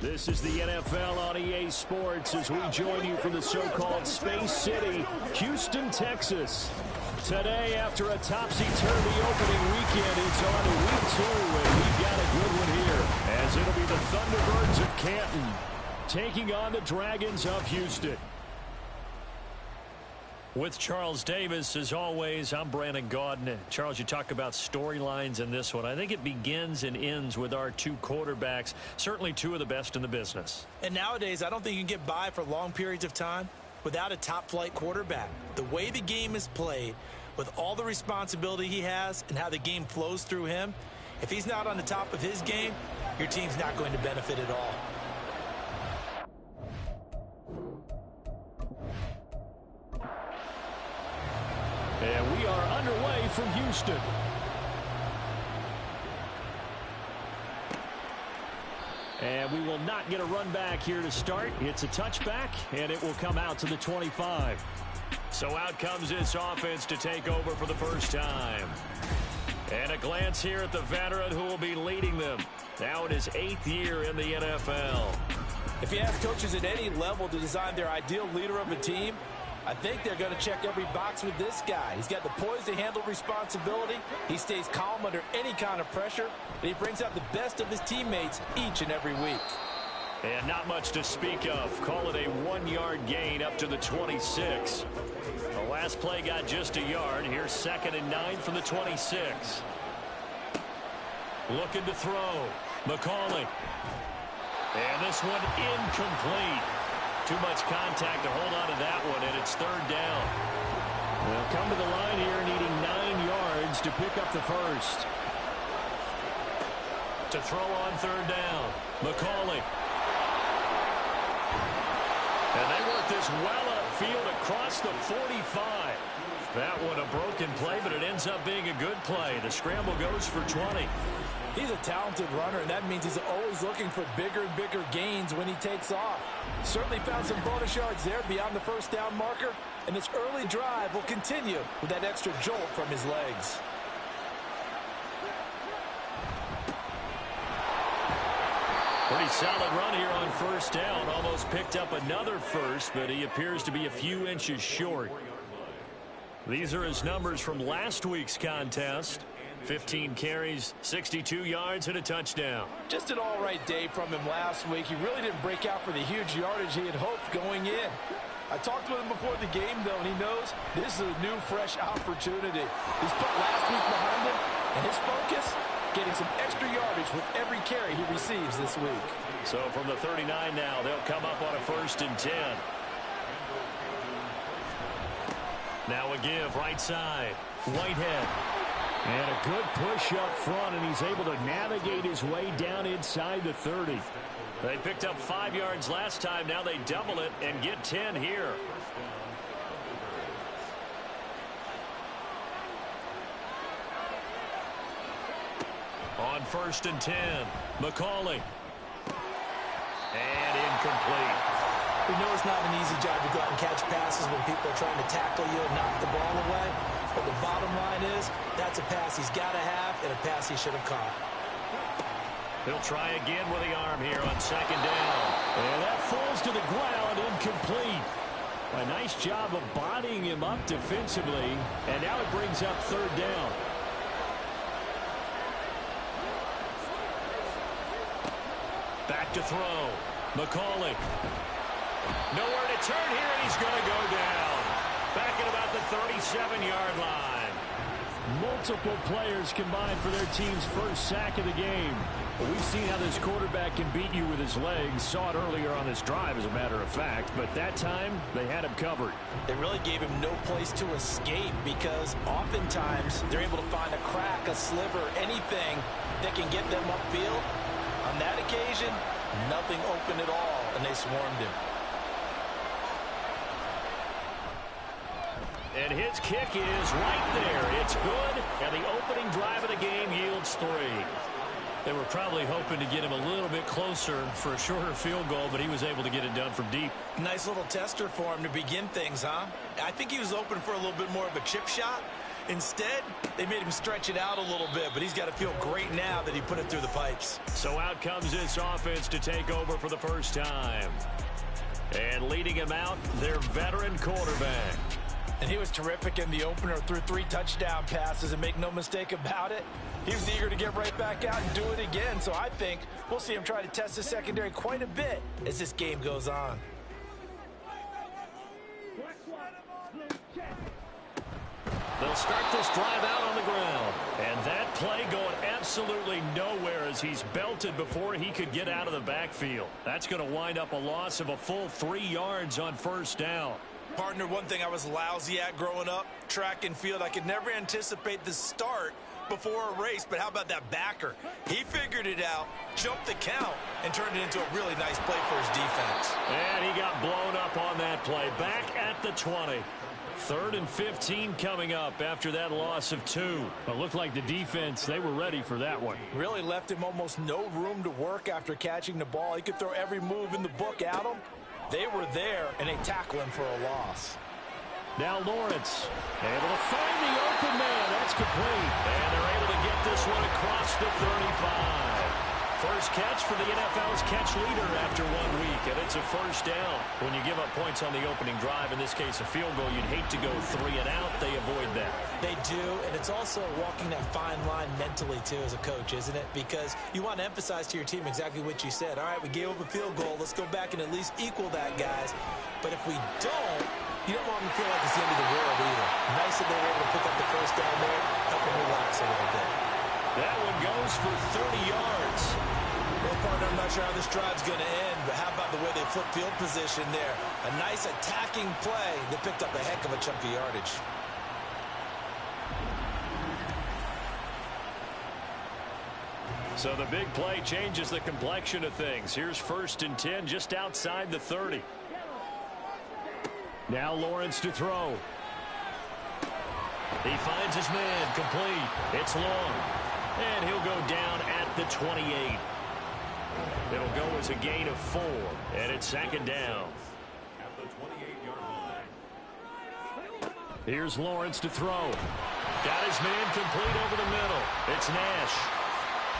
This is the NFL on EA Sports as we join you from the so-called Space City, Houston, Texas. Today, after a topsy-turvy opening weekend, it's on to week 2, and we've got a good one here, as it'll be the Thunderbirds of Canton taking on the Dragons of Houston. With Charles Davis, as always, I'm Brandon Gaudin. Charles, you talk about storylines in this one. I think it begins and ends with our two quarterbacks, certainly two of the best in the business. And nowadays, I don't think you can get by for long periods of time without a top-flight quarterback. The way the game is played, with all the responsibility he has and how the game flows through him, if he's not on the top of his game, your team's not going to benefit at all. And we are underway from Houston. And we will not get a run back here to start. It's a touchback, and it will come out to the 25. So out comes this offense to take over for the first time. And a glance here at the veteran who will be leading them. Now in his 8th year in the NFL. If you ask coaches at any level to design their ideal leader of a team, I think they're going to check every box with this guy. He's got the poise to handle responsibility. He stays calm under any kind of pressure. And he brings out the best of his teammates each and every week. And not much to speak of. Call it a 1-yard gain up to the 26. The last play got just a yard. Here's 2nd and 9 from the 26. Looking to throw. McCauley. And this one incomplete. Too much contact to hold on to that one, and it's 3rd down. They'll come to the line here needing 9 yards to pick up the first. To throw on 3rd down. McCauley. And they work this well upfield across the 45. That one a broken play, but it ends up being a good play. The scramble goes for 20. He's a talented runner, and that means he's always looking for bigger and bigger gains when he takes off. Certainly found some bonus yards there beyond the first down marker, and this early drive will continue with that extra jolt from his legs. Pretty solid run here on 1st down. Almost picked up another first, but he appears to be a few inches short. These are his numbers from last week's contest. 15 carries, 62 yards, and a touchdown. Just an all-right day from him last week. He really didn't break out for the huge yardage he had hoped going in. I talked with him before the game, though, and he knows this is a new, fresh opportunity. He's put last week behind him, and his focus, getting some extra yardage with every carry he receives this week. So from the 39 now, they'll come up on a 1st and 10. Now a give right side. Whitehead. And a good push up front, and he's able to navigate his way down inside the 30. They picked up 5 yards last time. Now they double it and get 10 here. On 1st and 10, McCauley. And incomplete. We know it's not an easy job to go out and catch passes when people are trying to tackle you and knock the ball away. But the bottom line is, that's a pass he's got to have and a pass he should have caught. He'll try again with the arm here on 2nd down. And that falls to the ground, incomplete. A nice job of bodying him up defensively. And now it brings up 3rd down. Back to throw. McCauley. Nowhere to turn here, and he's going to go down. Back at about the 37-yard line. Multiple players combined for their team's first sack of the game. But we've seen how this quarterback can beat you with his legs. Saw it earlier on this drive, as a matter of fact. But that time, they had him covered. They really gave him no place to escape because oftentimes they're able to find a crack, a sliver, anything that can get them upfield. On that occasion, nothing open at all, and they swarmed him. And his kick is right there. It's good, and the opening drive of the game yields 3. They were probably hoping to get him a little bit closer for a shorter field goal, but he was able to get it done from deep. Nice little tester for him to begin things, huh? I think he was open for a little bit more of a chip shot, Instead, they made him stretch it out a little bit, but he's got to feel great now that he put it through the pipes. So out comes this offense to take over for the first time. And leading him out, their veteran quarterback. And he was terrific in the opener, threw 3 touchdown passes, and make no mistake about it, he was eager to get right back out and do it again. So I think we'll see him try to test the secondary quite a bit as this game goes on. They'll start this drive out on the ground. And that play going absolutely nowhere as he's belted before he could get out of the backfield. That's going to wind up a loss of a full 3 yards on first down. Partner, one thing I was lousy at growing up, track and field, I could never anticipate the start before a race, but how about that backer? He figured it out, jumped the count, and turned it into a really nice play for his defense. And he got blown up on that play. Back at the 20. 3rd and 15 coming up after that loss of 2. It looked like the defense, they were ready for that one. Really left him almost no room to work after catching the ball. He could throw every move in the book at him. They were there, and they tackle him for a loss. Now Lawrence able to find the open man. That's complete. And they're able to get this one across the 35. First catch for the NFL's catch leader after 1 week, and it's a first down. When you give up points on the opening drive, in this case a field goal, you'd hate to go 3 and out. They avoid that. They do, and it's also walking that fine line mentally, too, as a coach, isn't it? Because you want to emphasize to your team exactly what you said. All right, we gave up a field goal. Let's go back and at least equal that, guys. But if we don't, you don't want them to feel like it's the end of the world either. Nice that they were able to pick up the first down there, help them relax a little bit. That one goes for 30 yards. Well, partner, I'm not sure how this drive's going to end, but how about the way they flip field position there? A nice attacking play that picked up a heck of a chunk of yardage. So the big play changes the complexion of things. Here's 1st and 10 just outside the 30. Now Lawrence to throw. He finds his man, complete. It's long. And he'll go down at the 28. It'll go as a gain of 4, and it's 2nd down. At the 28-yard line. Here's Lawrence to throw. Got his man complete over the middle. It's Nash.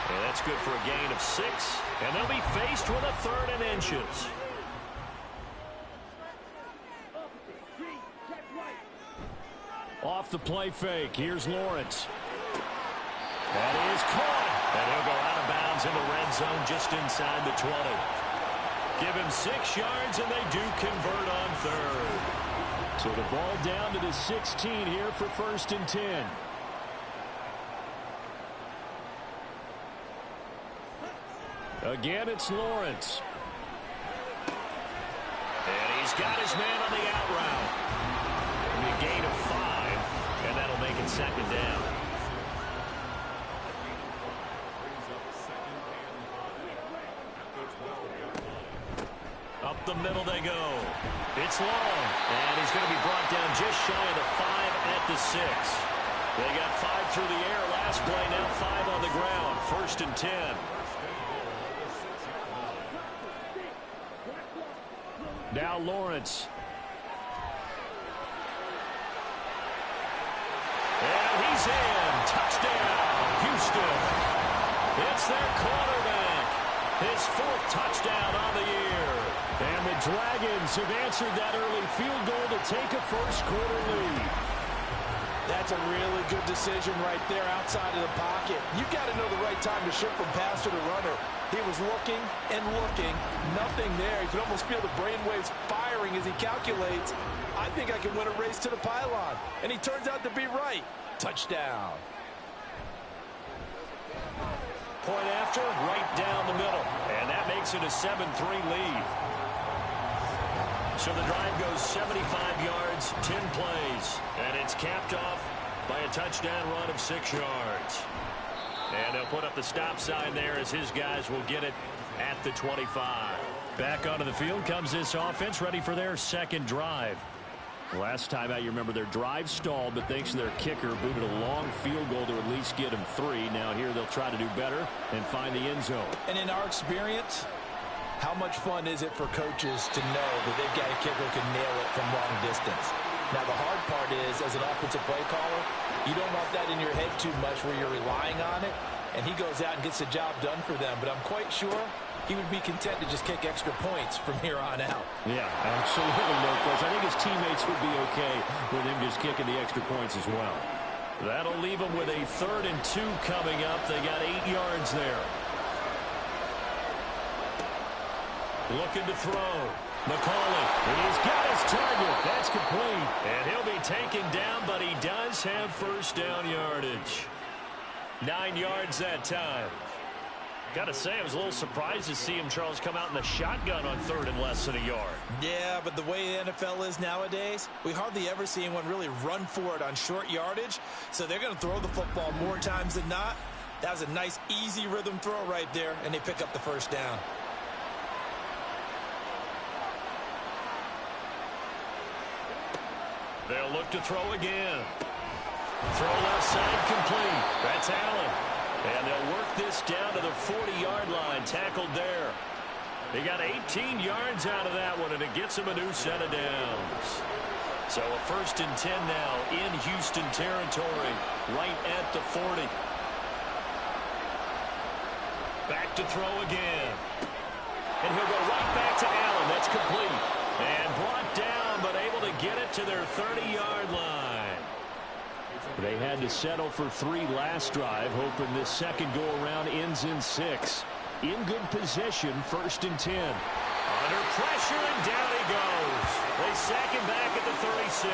And that's good for a gain of 6, and they'll be faced with a 3rd and inches. Off the play fake, here's Lawrence. That is caught. And he'll go out of bounds in the red zone just inside the 20. Give him 6 yards, and they do convert on 3rd. So the ball down to the 16 here for 1st and 10. Again, it's Lawrence. And he's got his man on the out route. A gain of 5, and that'll make it 2nd down. Up the middle they go. It's long, and he's going to be brought down just shy of the 5 at the 6. They got 5 through the air last play, now 5 on the ground. 1st and 10. Now Lawrence. And he's in. Touchdown, Houston. It's their quarterback. His 4th touchdown on the year. And the Dragons have answered that early field goal to take a first-quarter lead. That's a really good decision right there outside of the pocket. You got to know the right time to shift from passer to runner. He was looking and looking, nothing there. You can almost feel the brainwaves firing as he calculates, I think I can win a race to the pylon. And he turns out to be right. Touchdown. Point after, right down the middle. And that makes it a 7-3 lead. So the drive goes 75 yards, 10 plays. And it's capped off by a touchdown run of 6 yards. And they'll put up the stop sign there as his guys will get it at the 25. Back onto the field comes this offense, ready for their 2nd drive. Last time out, you remember their drive stalled, but thanks to their kicker, booted a long field goal to at least get him 3. Now here they'll try to do better and find the end zone. And in our experience, how much fun is it for coaches to know that they've got a kicker who can nail it from long distance? Now, the hard part is, as an offensive play caller, you don't want that in your head too much where you're relying on it, and he goes out and gets the job done for them. But I'm quite sure he would be content to just kick extra points from here on out. Yeah, absolutely no question. I think his teammates would be okay with him just kicking the extra points as well. That'll leave them with a 3rd and 2 coming up. They got 8 yards there. Looking to throw. McCauley, and he's got his target. That's complete. And he'll be taken down, but he does have first down yardage. 9 yards that time. Got to say, I was a little surprised to see him, Charles, come out in the shotgun on 3rd and less than a yard. Yeah, but the way the NFL is nowadays, we hardly ever see anyone really run for it on short yardage. So they're going to throw the football more times than not. That was a nice, easy rhythm throw right there, and they pick up the first down. They'll look to throw again. Throw left side complete. That's Allen. And they'll work this down to the 40-yard line. Tackled there. They got 18 yards out of that one, and it gets them a new set of downs. So a 1st and 10 now in Houston territory, right at the 40. Back to throw again. And he'll go right back to Allen. That's complete. And brought down, but able to get it to their 30-yard line. They had to settle for 3 last drive, hoping this second go-around ends in 6. In good position, 1st and 10. Under pressure, and down he goes. They sack him back at the 36.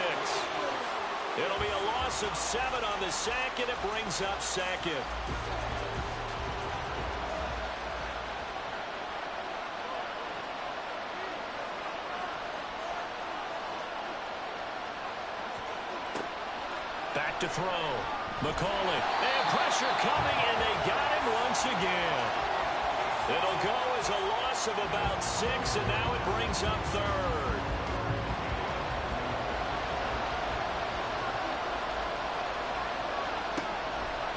It'll be a loss of 7 on the sack, and it brings up 2nd. Back to throw. McCauley. And pressure coming, and they got him once again. It'll go as a loss of about 6, and now it brings up 3rd.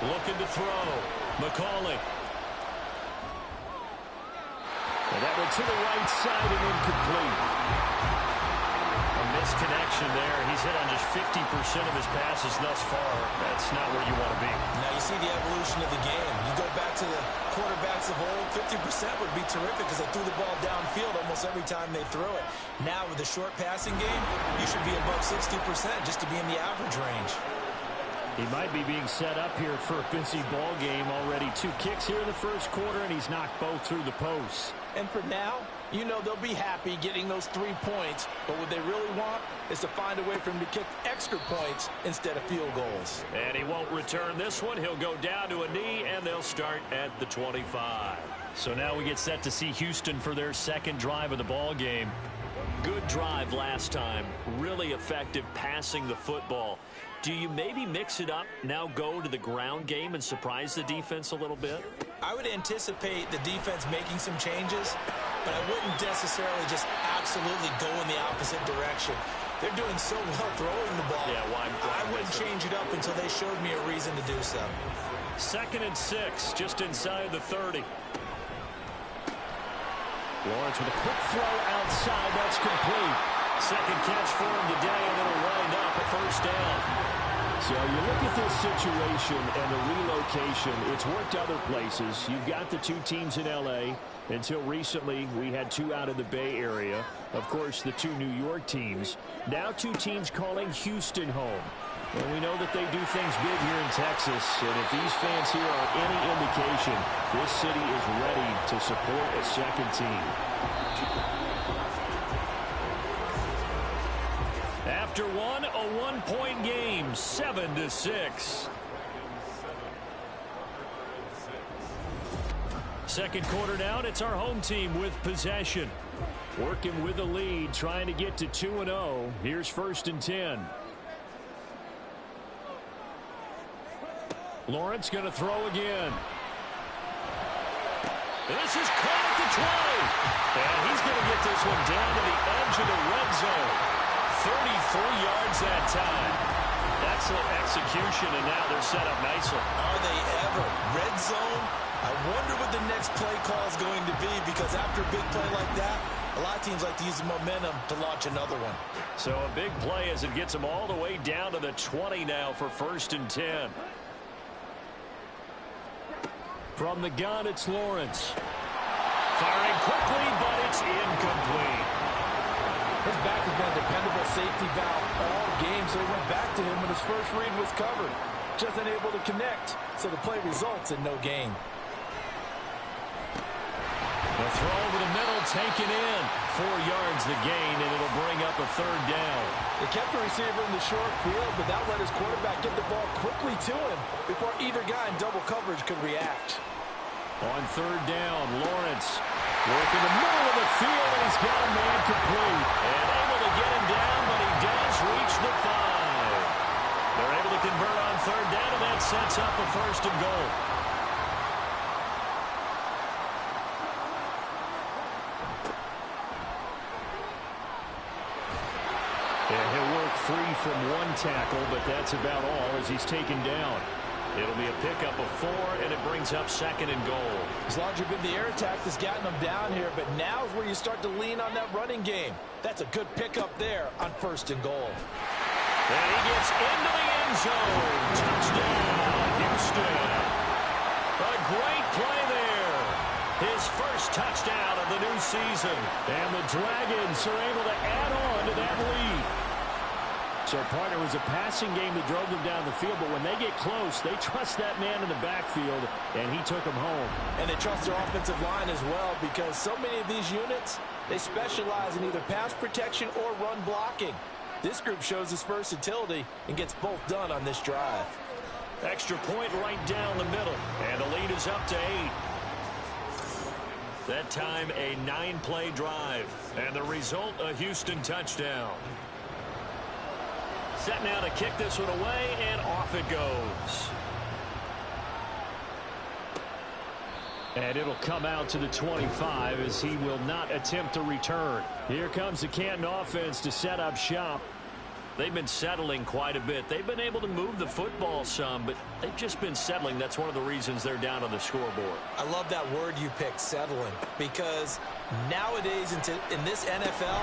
Looking to throw. McCauley. And that went to the right side and incomplete. Misconnection there. He's hit on just 50% of his passes thus far. That's not where you want to be. Now you see the evolution of the game. You go back to the quarterbacks of old, 50% would be terrific because they threw the ball downfield almost every time they threw it. Now with the short passing game, you should be above 60% just to be in the average range. He might be being set up here for a busy ball game already. 2 kicks here in the first quarter, and he's knocked both through the posts. And for now, you know they'll be happy getting those 3 points, but what they really want is to find a way for him to kick extra points instead of field goals. And he won't return this one. He'll go down to a knee, and they'll start at the 25. So now we get set to see Houston for their 2nd drive of the ball game. Good drive last time. Really effective passing the football. Do you maybe mix it up, now go to the ground game and surprise the defense a little bit? I would anticipate the defense making some changes, but I wouldn't necessarily just absolutely go in the opposite direction. They're doing so well throwing the ball. Yeah, why I wouldn't change it up until they showed me a reason to do so. 2nd and 6, just inside the 30. Lawrence with a quick throw outside. That's complete. 2nd catch for him today, and it'll wind up a 1st down. So you look at this situation and the relocation. It's worked other places. You've got the 2 teams in L.A. Until recently, we had 2 out of the Bay Area. Of course, the 2 New York teams. Now 2 teams calling Houston home. And we know that they do things big here in Texas. And if these fans here are any indication, this city is ready to support a 2nd team. After one, a 1-point game, 7-6. 2nd quarter down, it's our home team with possession. Working with a lead, trying to get to 2-0. Here's 1st and 10. Lawrence going to throw again. This is caught at the 20. And he's going to get this one down to the edge of the red zone. 33 yards that time. Excellent execution, and now they're set up nicely. Are they ever? Red zone? I wonder what the next play call is going to be, because after a big play like that, A lot of teams like to use the momentum to launch another one. So a big play as it gets them all the way down to the 20 now for 1st and 10. From the gun, it's Lawrence. Firing quickly, but it's incomplete. His back has been a dependable safety valve all game, so he went back to him when his first read was covered. Just unable to connect, so the play results in no gain. The throw over the middle, taken in. 4 yards the gain, and it'll bring up a 3rd down. They kept the receiver in the short field, but that let his quarterback get the ball quickly to him before either guy in double coverage could react. On 3rd down, Lawrence working the middle of the field, and he's got a man complete. And able to get him down, but he does reach the 5. They're able to convert on 3rd down, and that sets up a 1st and goal. And he'll work free from 1 tackle, but that's about all as he's taken down. It'll be a pickup of 4, and it brings up 2nd and goal. As largely been the air attack that's gotten him down here, but now is where you start to lean on that running game. That's a good pickup there on 1st and goal. And he gets into the end zone. Touchdown, Houston. A great play there. His first touchdown of the new season. And the Dragons are able to add on to that lead. So, partner, it was a passing game that drove them down the field, but when they get close, they trust that man in the backfield, and he took them home. And they trust their offensive line as well, because so many of these units, they specialize in either pass protection or run blocking. This group shows its versatility and gets both done on this drive. Extra point right down the middle, and the lead is up to 8. That time, a 9-play drive, and the result, a Houston touchdown. Set now to kick this one away, and off it goes. And it'll come out to the 25 as he will not attempt to return. Here comes the Canton offense to set up shop. They've been settling quite a bit. They've been able to move the football some, but they've just been settling. That's one of the reasons they're down on the scoreboard. I love that word you picked, settling, because nowadays in this NFL,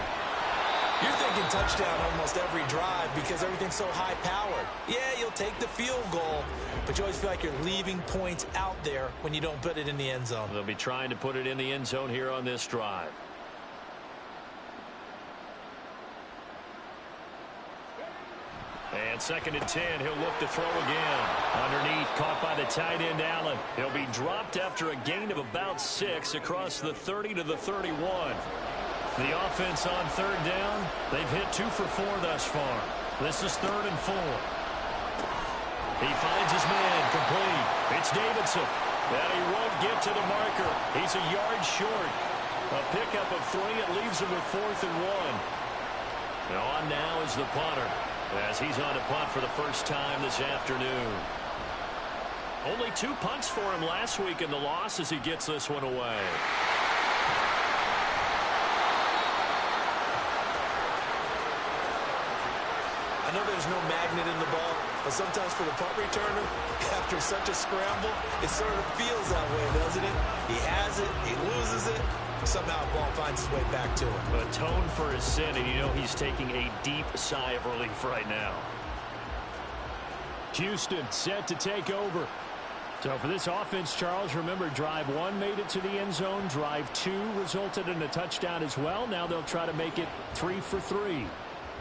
you're thinking touchdown almost every drive because everything's so high-powered. Yeah, you'll take the field goal, but you always feel like you're leaving points out there when you don't put it in the end zone. They'll be trying to put it in the end zone here on this drive. And 2nd and 10, he'll look to throw again. Underneath, caught by the tight end, Allen. He'll be dropped after a gain of about 6 across the 30 to the 31. The offense on 3rd down, they've hit 2 for 4 thus far. This is 3rd and 4. He finds his man, complete. It's Davidson. And he won't get to the marker. He's a yard short. A pickup of 3. It leaves him with 4th and 1. And on now is the punter, as he's on to punt for the first time this afternoon. Only 2 punts for him last week in the loss as he gets this one away. I know there's no magnet in the ball, but sometimes for the punt returner, after such a scramble, it sort of feels that way, doesn't it? He has it, he loses it, somehow the ball finds its way back to him. Atone for his sin, and you know he's taking a deep sigh of relief right now. Houston set to take over. So for this offense, Charles, remember, drive 1 made it to the end zone. Drive 2 resulted in a touchdown as well. Now they'll try to make it 3 for 3.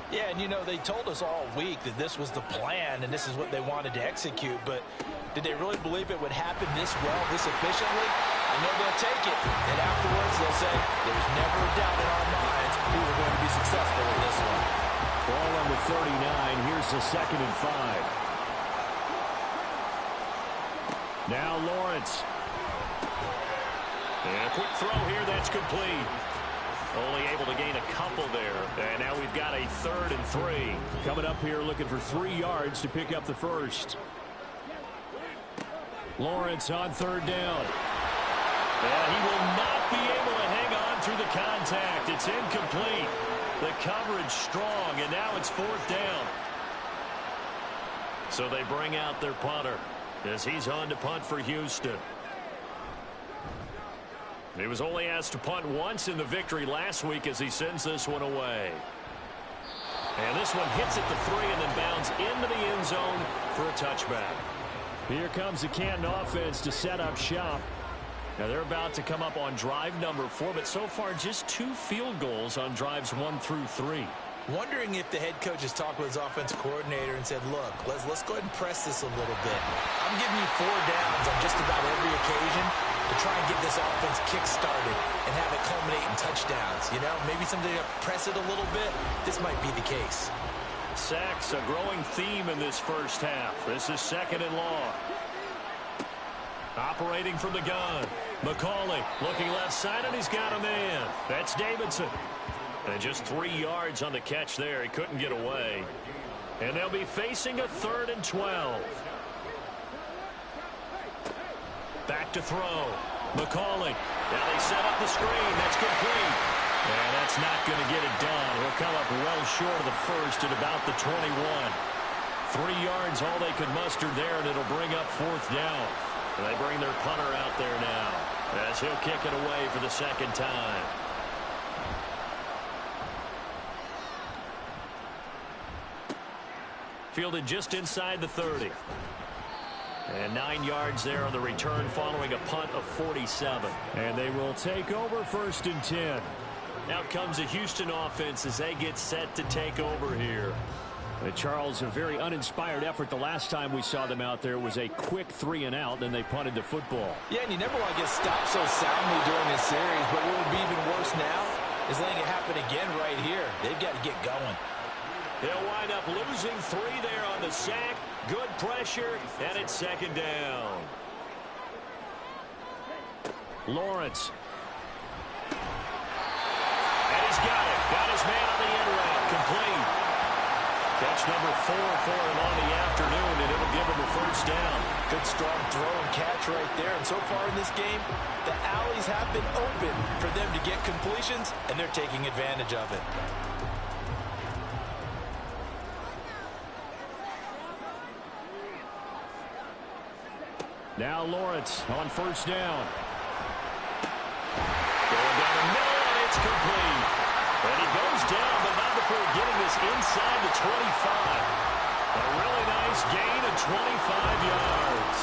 Yeah, and you know, they told us all week that this was the plan and this is what they wanted to execute, but did they really believe it would happen this well, this efficiently? I know they'll take it, and afterwards they'll say, there's never a doubt in our minds we were going to be successful in this one. Ball on the 39. Here's the 2nd and 5. Now Lawrence. And a quick throw here, that's complete. Only able to gain a couple there. And now we've got a 3rd and 3. Coming up here looking for 3 yards to pick up the first. Lawrence on 3rd down. And he will not be able to hang on through the contact. It's incomplete. The coverage strong, and now it's 4th down. So they bring out their punter as he's on to punt for Houston. He was only asked to punt once in the victory last week as he sends this one away. And this one hits at the 3 and then bounds into the end zone for a touchback. Here comes the Canton offense to set up shop. Now they're about to come up on drive number 4, but so far just 2 field goals on drives 1 through 3. Wondering if the head coach has talked with his offense coordinator and said, look, let's go ahead and press this a little bit. I'm giving you 4 downs on just about every occasion to try and get this offense kick-started and have it culminate in touchdowns. You know, maybe something to press it a little bit. This might be the case. Sacks, a growing theme in this first half. This is 2nd and long. Operating from the gun. McCauley looking left side, and he's got a man. That's Davidson. And just 3 yards on the catch there. He couldn't get away. And they'll be facing a 3rd and 12. Back to throw. McCauley. Now they set up the screen. That's complete. And that's not going to get it done. He'll come up well short of the first at about the 21. 3 yards, all they could muster there, and it'll bring up 4th down. And they bring their punter out there now as he'll kick it away for the 2nd time. Fielded just inside the 30. And 9 yards there on the return following a punt of 47. And they will take over 1st and 10. Out comes the Houston offense as they get set to take over here. And Charles, a very uninspired effort. The last time we saw them out there was a quick 3 and out, then they punted the football. Yeah, and you never want to get stopped so soundly during this series, but what would be even worse now is letting it happen again right here. They've got to get going. They'll wind up losing 3 there on the sack. Good pressure, and it's 2nd down. Lawrence. And he's got it. Got his man on the end route. Complete. Catch number 4 for him on the afternoon, and it'll give him a 1st down. Good strong throw and catch right there. And so far in this game, the alleys have been open for them to get completions, and they're taking advantage of it. Now Lawrence on 1st down. Going down the middle, and it's complete. And he goes down, but not before getting this inside the 25. A really nice gain of 25 yards.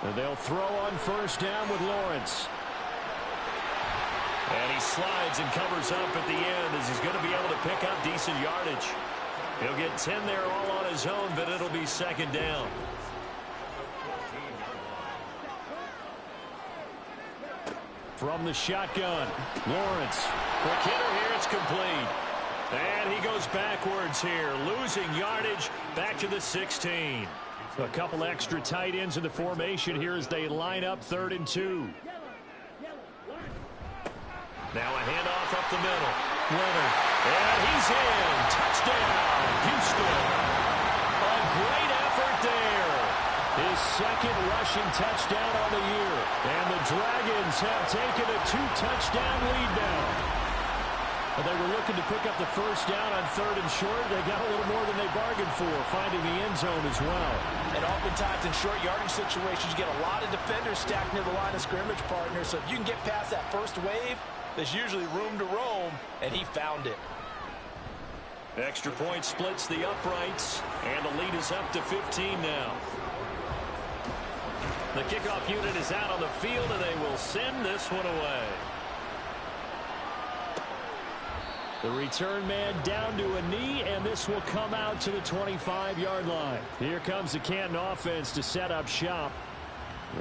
And they'll throw on 1st down with Lawrence. And he slides and covers up at the end as he's going to be able to pick up decent yardage. He'll get 10 there all on his own, but it'll be 2nd down. From the shotgun, Lawrence. Quick hitter here, it's complete. And he goes backwards here, losing yardage back to the 16. A couple extra tight ends in the formation here as they line up 3rd and 2. Now a handoff up the middle. Leonard. And he's in. Touchdown, Houston. A great effort there. His 2nd rushing touchdown on the year. And the Dragons have taken a 2-touchdown lead now. Well, they were looking to pick up the 1st down on 3rd and short. They got a little more than they bargained for, finding the end zone as well. And oftentimes in short yardage situations, you get a lot of defenders stacked near the line of scrimmage, partner. So if you can get past that first wave, there's usually room to roam, and he found it. Extra point splits the uprights, and the lead is up to 15 now. The kickoff unit is out on the field, and they will send this one away. The return man down to a knee, and this will come out to the 25-yard line. Here comes the Canton offense to set up shop.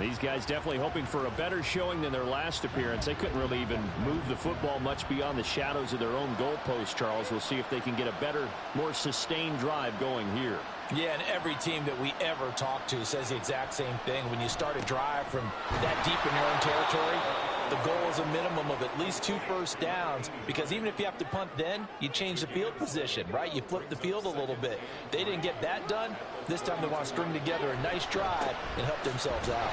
These guys definitely hoping for a better showing than their last appearance. They couldn't really even move the football much beyond the shadows of their own goalpost, Charles. We'll see if they can get a better, more sustained drive going here. Yeah, and every team that we ever talk to says the exact same thing. When you start a drive from that deep in your own territory, the goal is a minimum of at least 2 1st downs, because even if you have to punt then, you change the field position, right? You flip the field a little bit. They didn't get that done. This time they want to string together a nice drive and help themselves out.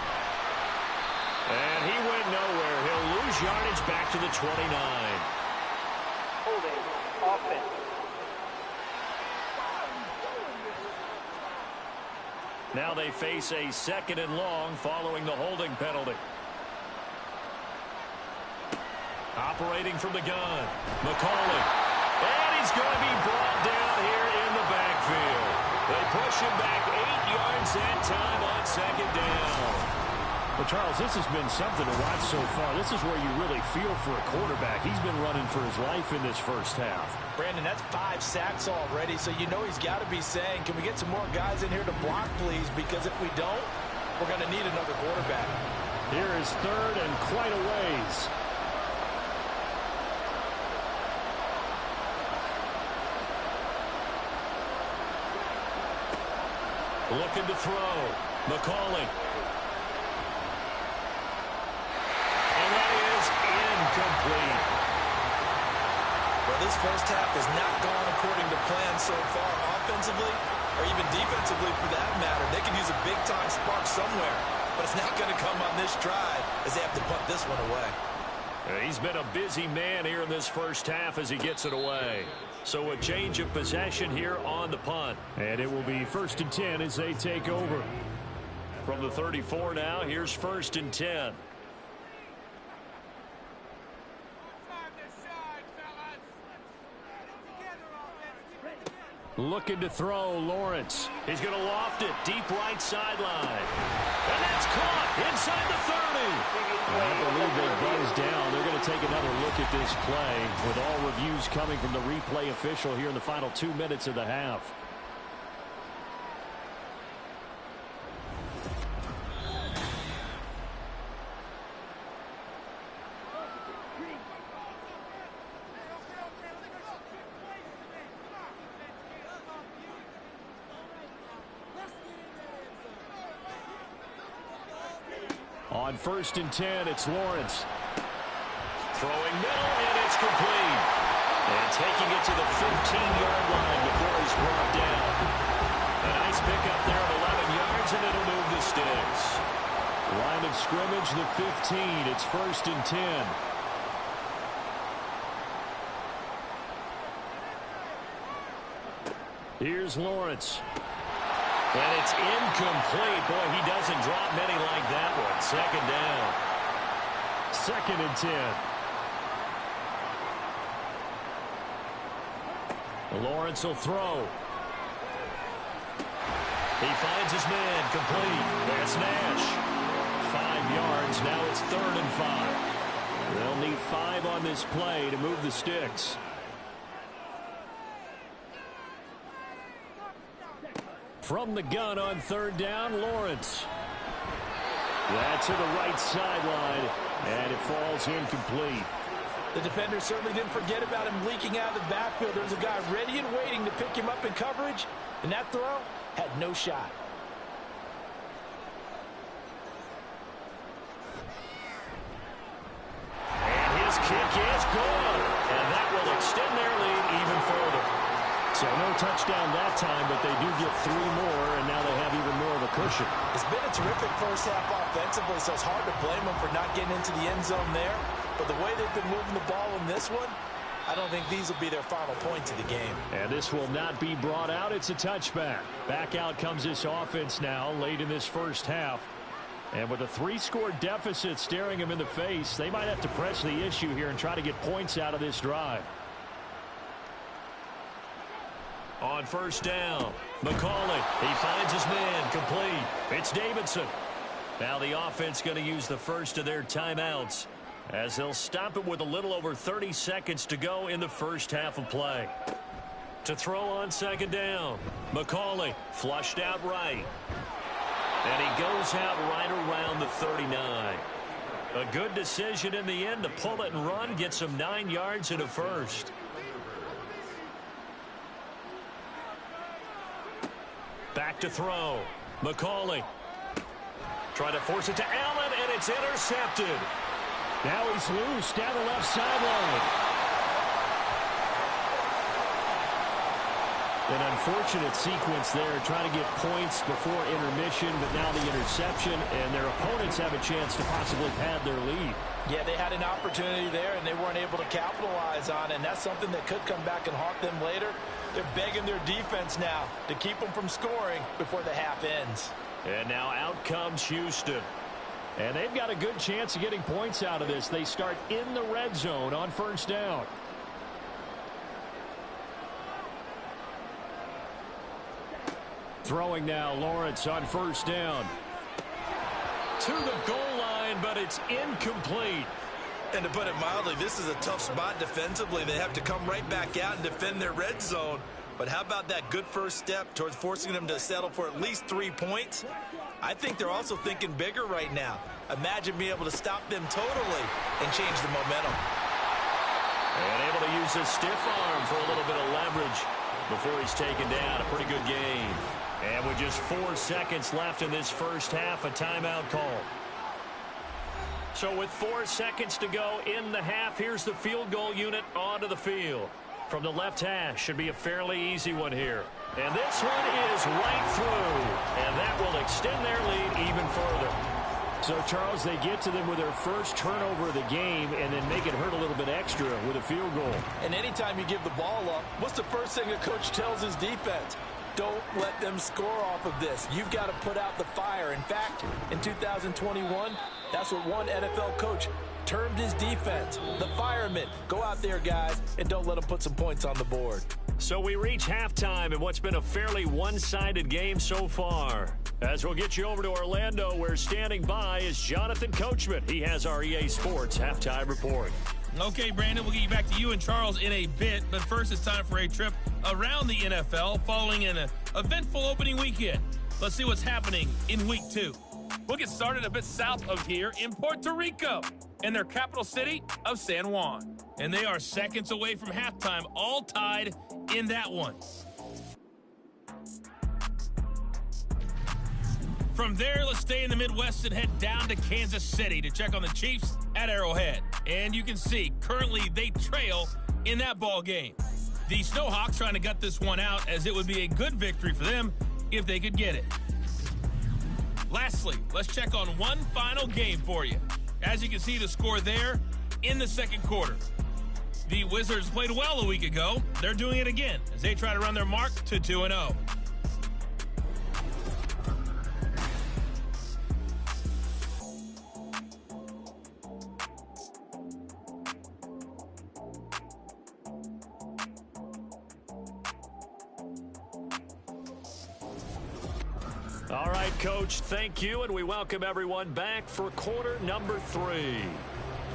And he went nowhere. He'll lose yardage back to the 29. Holding offense. Now they face a 2nd and long following the holding penalty. Operating from the gun, McCauley. And he's going to be brought down here in the backfield. They push him back 8 yards that time on 2nd down. Well, Charles, this has been something to watch so far. This is where you really feel for a quarterback. He's been running for his life in this first half. Brandon, that's 5 sacks already, so you know he's got to be saying, can we get some more guys in here to block, please? Because if we don't, we're going to need another quarterback. Here is 3rd and quite a ways. Looking to throw. McCauley. And that is incomplete. Well, this first half has not gone according to plan so far offensively or even defensively for that matter. They can use a big-time spark somewhere, but it's not going to come on this drive as they have to punt this one away. He's been a busy man here in this first half as he gets it away. So a change of possession here on the punt. And it will be 1st and 10 as they take over. From the 34 now, here's 1st and 10. Looking to throw, Lawrence. He's going to loft it deep right sideline. And that's caught inside the 30. I believe they buzzed down. They're going to take another look at this play with all reviews coming from the replay official here in the final 2 minutes of the half. On 1st and 10, it's Lawrence. Throwing middle, and it's complete. And taking it to the 15-yard line before he's brought down. A nice pickup there of 11 yards, and it'll move the sticks. Line of scrimmage, the 15. It's 1st and 10. Here's Lawrence. And it's incomplete. Boy, he doesn't drop many like that one. 2nd down. 2nd and 10. Lawrence will throw. He finds his man. Complete. That's Nash. 5 yards. Now it's 3rd and 5. They'll need 5 on this play to move the sticks. From the gun on 3rd down, Lawrence. That's to the right sideline, and it falls incomplete. The defender certainly didn't forget about him leaking out of the backfield. There's a guy ready and waiting to pick him up in coverage, and that throw had no shot. And his kick is good, and that will extend their lead even further. So no touchdown that time, but they do get 3 more, and now they have even more of a cushion. It's been a terrific first half offensively, so it's hard to blame them for not getting into the end zone there. But the way they've been moving the ball in this one, I don't think these will be their final points of the game. And this will not be brought out. It's a touchback. Back out comes this offense now late in this first half. And with a 3-score deficit staring them in the face, they might have to press the issue here and try to get points out of this drive. On 1st down, McCauley. He finds his man. Complete. It's Davidson. Now the offense going to use the first of their timeouts as they'll stop it with a little over 30 seconds to go in the first half of play. To throw on 2nd down, McCauley flushed out right. And he goes out right around the 39. A good decision in the end to pull it and run, get some 9 yards and a first. Back to throw. McCauley. Trying to force it to Allen, and it's intercepted. Now he's loose down the left sideline. An unfortunate sequence there, trying to get points before intermission, but now the interception, and their opponents have a chance to possibly pad their lead. Yeah, they had an opportunity there, and they weren't able to capitalize on it, and that's something that could come back and haunt them later. They're begging their defense now to keep them from scoring before the half ends. And now out comes Houston. And they've got a good chance of getting points out of this. They start in the red zone on first down. Throwing now, Lawrence on first down. To the goal line, but it's incomplete. And to put it mildly, this is a tough spot defensively. They have to come right back out and defend their red zone. But how about that good first step towards forcing them to settle for at least 3 points? I think they're also thinking bigger right now. Imagine being able to stop them totally and change the momentum. And able to use his stiff arm for a little bit of leverage before he's taken down. A pretty good game. And with just 4 seconds left in this first half, a timeout call. So with 4 seconds to go in the half, here's the field goal unit onto the field. From the left hash, should be a fairly easy one here. And this one is right through. And that will extend their lead even further. So, Charles, they get to them with their first turnover of the game and then make it hurt a little bit extra with a field goal. And anytime you give the ball up, what's the first thing a coach tells his defense? Don't let them score off of this. You've got to put out the fire. In fact, in 2021, that's what one NFL coach termed his defense, the firemen. Go out there, guys, and don't let them put some points on the board. So we reach halftime in what's been a fairly one-sided game so far. As we'll get you over to Orlando, where standing by is Jonathan Coachman. He has our EA Sports halftime report. Okay, Brandon, we'll get you back to you and Charles in a bit, but first it's time for a trip around the NFL following an eventful opening weekend. Let's see what's happening in Week 2. We'll get started a bit south of here in Puerto Rico, in their capital city of San Juan. And they are seconds away from halftime, all tied in that one. From there, let's stay in the Midwest and head down to Kansas City to check on the Chiefs at Arrowhead. And you can see, currently they trail in that ball game. The Snowhawks trying to gut this one out, as it would be a good victory for them if they could get it. Lastly, let's check on one final game for you. As you can see, the score there in the second quarter. The Wizards played well a week ago. They're doing it again as they try to run their mark to 2-0. All right, Coach, thank you, and we welcome everyone back for quarter number 3.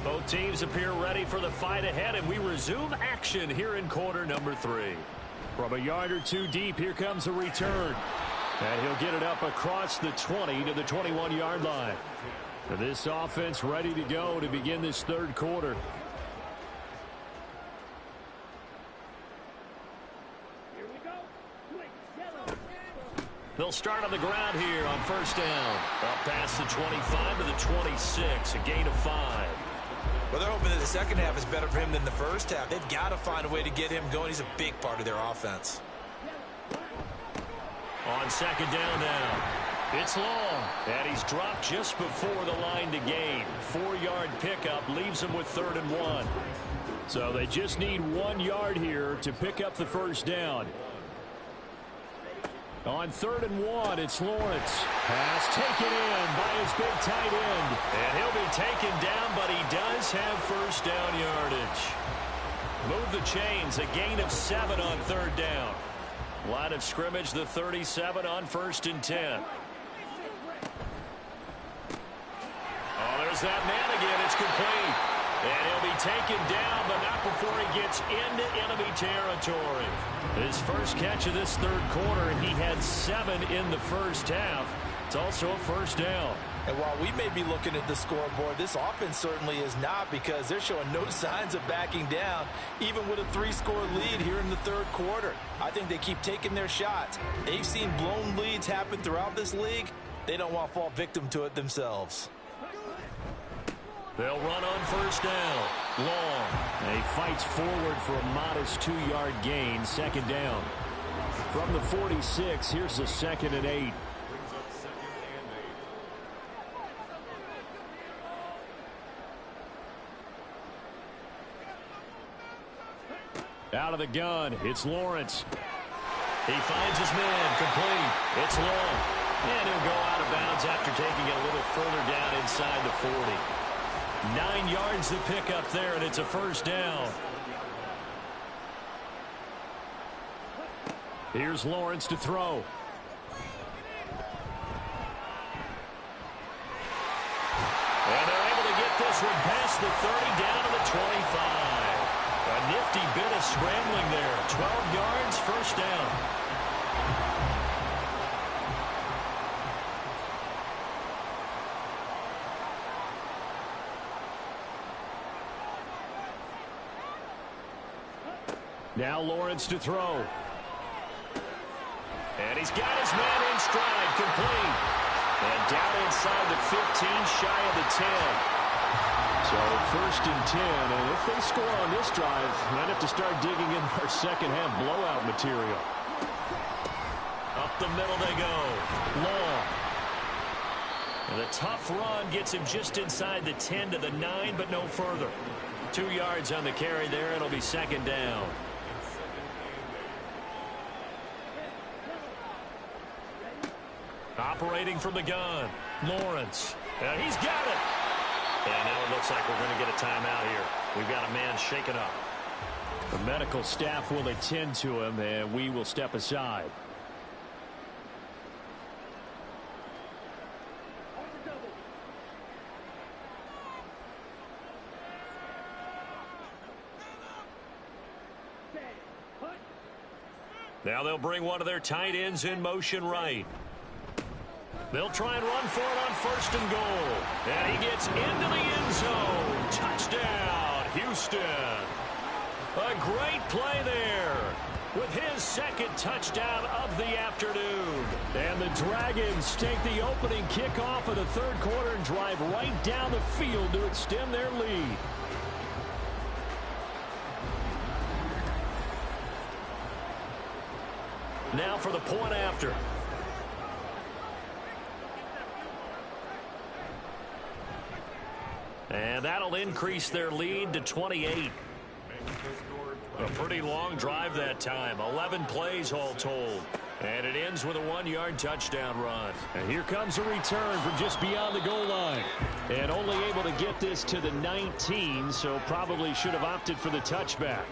Both teams appear ready for the fight ahead, and we resume action here in quarter number 3. From a yard or two deep, here comes a return. And he'll get it up across the 20 to the 21-yard line. And this offense ready to go to begin this third quarter. They'll start on the ground here on first down. Up past the 25 to the 26, a gain of 5. Well, they're hoping that the second half is better for him than the first half. They've got to find a way to get him going. He's a big part of their offense. On second down now, it's long, and he's dropped just before the line to gain. 4-yard pickup leaves him with 3rd and 1. So they just need 1 yard here to pick up the first down. On 3rd and 1, it's Lawrence. Pass taken in by his big tight end. And he'll be taken down, but he does have first down yardage. Move the chains, a gain of 7 on 3rd down. Line of scrimmage, the 37 on 1st and 10. Oh, there's that man again. It's complete. And he'll be taken down, but not before he gets into enemy territory. His first catch of this third quarter, and he had 7 in the first half. It's also a first down. And while we may be looking at the scoreboard, this offense certainly is not, because they're showing no signs of backing down, even with a 3-score lead here in the third quarter. I think they keep taking their shots. They've seen blown leads happen throughout this league. They don't want to fall victim to it themselves. They'll run on first down. Long. And he fights forward for a modest 2-yard gain. Second down. From the 46, here's a 2nd and 8. Out of the gun, it's Lawrence. He finds his man, complete. It's long. And he'll go out of bounds after taking it a little further down inside the 40. 9 yards to pick up there, and it's a first down. Here's Lawrence to throw. And they're able to get this one past the 30 down to the 25. A nifty bit of scrambling there. 12 yards, first down. Now Lawrence to throw. And he's got his man in stride, complete. And down inside the 15, shy of the 10. So first and 10, and if they score on this drive, might have to start digging in our second half blowout material. Up the middle they go. Long. And the tough run gets him just inside the 10 to the 9, but no further. 2 yards on the carry there. It'll be second down. Operating from the gun, Lawrence. And he's got it. And now it looks like we're going to get a timeout here. We've got a man shaken up. The medical staff will attend to him, and we will step aside. Now they'll bring one of their tight ends in motion right. They'll try and run for it on first and goal. And he gets into the end zone. Touchdown, Houston. A great play there with his second touchdown of the afternoon. And the Dragons take the opening kickoff of the third quarter and drive right down the field to extend their lead. Now for the point after. And that'll increase their lead to 28. A pretty long drive that time. 11 plays all told. And it ends with a 1-yard touchdown run. And here comes a return from just beyond the goal line. And only able to get this to the 19, so probably should have opted for the touchback.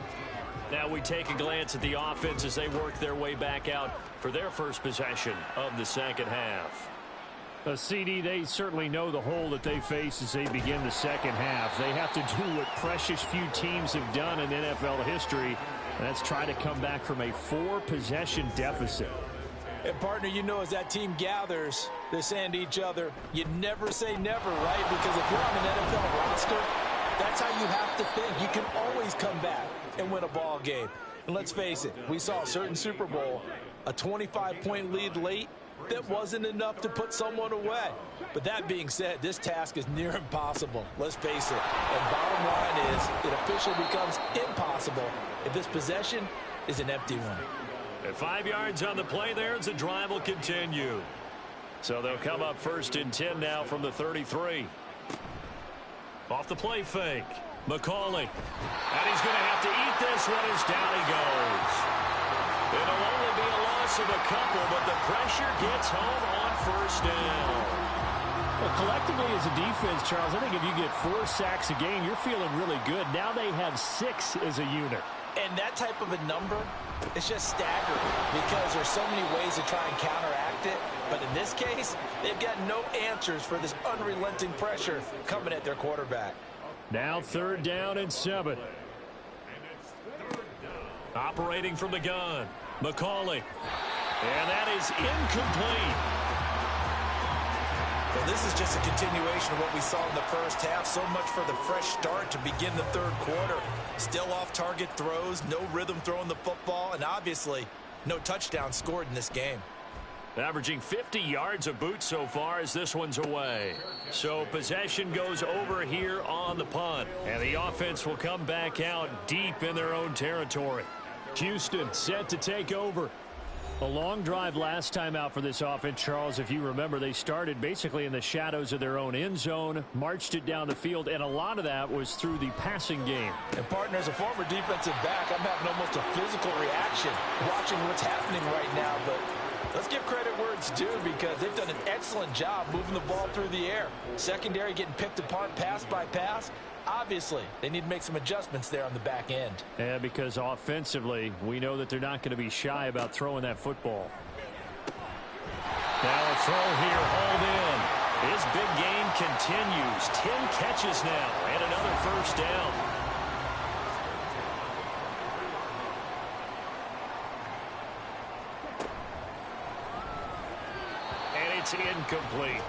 Now we take a glance at the offense as they work their way back out for their first possession of the second half. CD, they certainly know the hole that they face as they begin the second half. They have to do what precious few teams have done in NFL history, and that's try to come back from a 4-possession deficit. And, partner, you know, as that team gathers, they're saying to each other, you never say never, right? Because if you're on an NFL roster, that's how you have to think. You can always come back and win a ball game. And let's face it, we saw a certain Super Bowl, a 25-point lead late, that wasn't enough to put someone away. But that being said, this task is near impossible. Let's face it. And bottom line is, it officially becomes impossible if this possession is an empty one. At 5 yards on the play there as the drive will continue. So they'll come up first and 10 now from the 33. Off the play fake. McCauley. And he's going to have to eat this one as down he goes. It'll only be a loss of a couple, but the pressure gets home on first down. Well, collectively as a defense, Charles, I think if you get 4 sacks a game, you're feeling really good. Now they have 6 as a unit. And that type of a number, it's just staggering because there's so many ways to try and counteract it. But in this case, they've got no answers for this unrelenting pressure coming at their quarterback. Now 3rd down and 7. Operating from the gun, McCauley. And that is incomplete. Well, this is just a continuation of what we saw in the first half. So much for the fresh start to begin the third quarter. Still off-target throws, no rhythm throwing the football, and obviously no touchdown scored in this game. Averaging 50 yards a boot so far as this one's away. So possession goes over here on the punt. And the offense will come back out deep in their own territory. Houston set to take over. A long drive last time out for this offense, Charles. If you remember, they started basically in the shadows of their own end zone, marched it down the field, and a lot of that was through the passing game. And partner, as a former defensive back, I'm having almost a physical reaction watching what's happening right now. But let's give credit where it's due, because they've done an excellent job moving the ball through the air. Secondary getting picked apart pass by pass. Obviously, they need to make some adjustments there on the back end. Yeah, because offensively, we know that they're not going to be shy about throwing that football. Now a throw here, hauled in. His big game continues. 10 catches now and another first down. And it's incomplete.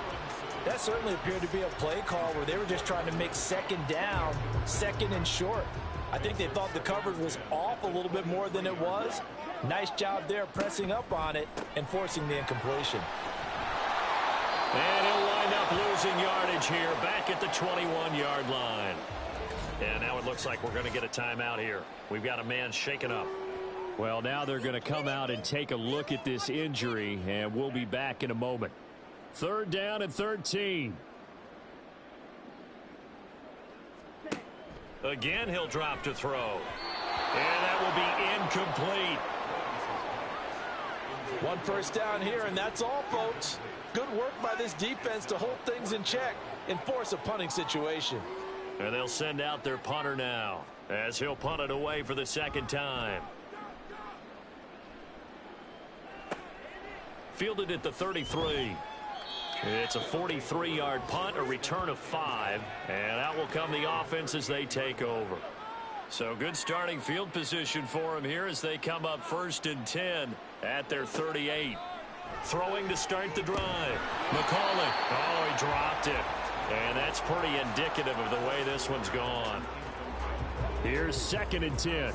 That certainly appeared to be a play call where they were just trying to make second down, second and short. I think they thought the coverage was off a little bit more than it was. Nice job there pressing up on it and forcing the incompletion. And he'll wind up losing yardage here back at the 21-yard line. And now it looks like we're going to get a timeout here. We've got a man shaken up. Well, now they're going to come out and take a look at this injury, and we'll be back in a moment. 3rd down and 13. Again, he'll drop to throw. And that will be incomplete. One first down here, and that's all, folks. Good work by this defense to hold things in check and force a punting situation. And they'll send out their punter now, as he'll punt it away for the second time. Fielded at the 33. It's a 43-yard punt, a return of 5, and out will come the offense as they take over. So good starting field position for them here as they come up 1st and 10 at their 38. Throwing to start the drive. McCauley. Oh, he dropped it. And that's pretty indicative of the way this one's gone. Here's 2nd and 10.